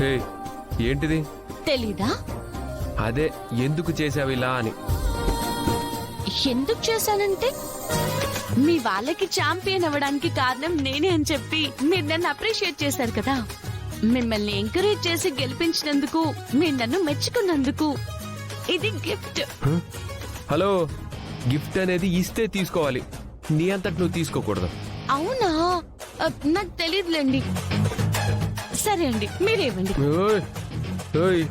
హే, ఏంటిది? తెలీదా? అదే ఎందుకు చేసావు ఇలా అని. ఎందుకు చేశానంటే మీ వాళ్ళకి ఛాంపియన్ అవ్వడానికి కారణం నేనే అని చెప్పి మీరు నన్ను అప్రిషియేట్ చేశారు కదా. మిమ్మల్ని ఎంకరేజ్ చేసి గెలిపించినందుకు, మీరు నన్ను మెచ్చుకున్నందుకు ఇది గిఫ్ట్. హలో, గిఫ్ట్ అనేది ఇస్తే తీసుకోవాలి, నీ అంతటి నువ్వు తీసుకోకూడదు. అవునా? నాకు తెలియదులేండి. సరే అండి, మీరేవ్వండి. ఓయ్, ఓయ్,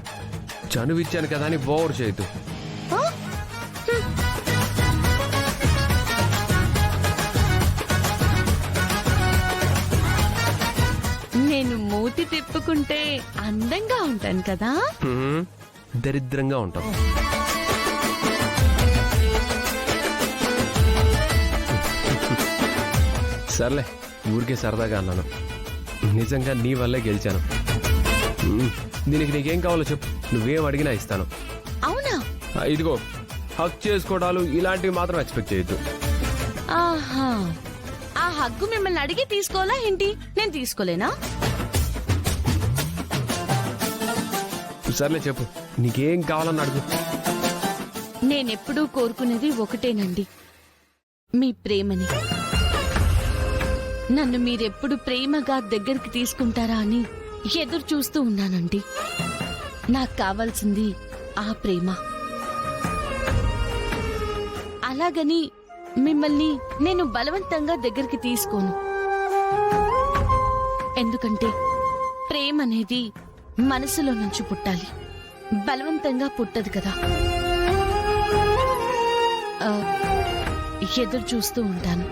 చనువిచ్చాను కదా అని ఓవర్ చేయొద్దు. ఆ? నేను మూతి తిప్పుకుంటే అందంగా ఉంటాను కదా. దరిద్రంగా ఉంటాం. సర్లే, ఊరికే సరదాగా అన్నాను. నిజంగా నీ వల్లే గెలిచాను. దీనికి నీకేం కావాలో చెప్పు, నువ్వేం అడిగినా ఇస్తాను. అవునా? ఇదిగో, హక్ చేసుకోవడాలు ఇలాంటివి మాత్రం ఎక్స్పెక్ట్ చేయొద్దు. ఆహా, ఆ హగ్గు మిమ్మల్ని అడిగి తీసుకోవాలా ఏంటి? నేను తీసుకోలేనా? సర్లే చెప్పు, నీకేం కావాలని అడుగు. నేనెప్పుడూ కోరుకునేది ఒకటేనండి, మీ ప్రేమని. నన్ను మీరెప్పుడు ప్రేమగా దగ్గరికి తీసుకుంటారా అని ఎదురు చూస్తూ ఉన్నానండి. నాకు కావాల్సింది ఆ ప్రేమ. అలాగని మిమ్మల్ని నేను బలవంతంగా దగ్గరికి తీసుకోను. ఎందుకంటే ప్రేమ అనేది మనసులో నుంచి పుట్టాలి, బలవంతంగా పుట్టదు కదా. ఎదురు చూస్తూ ఉంటాను.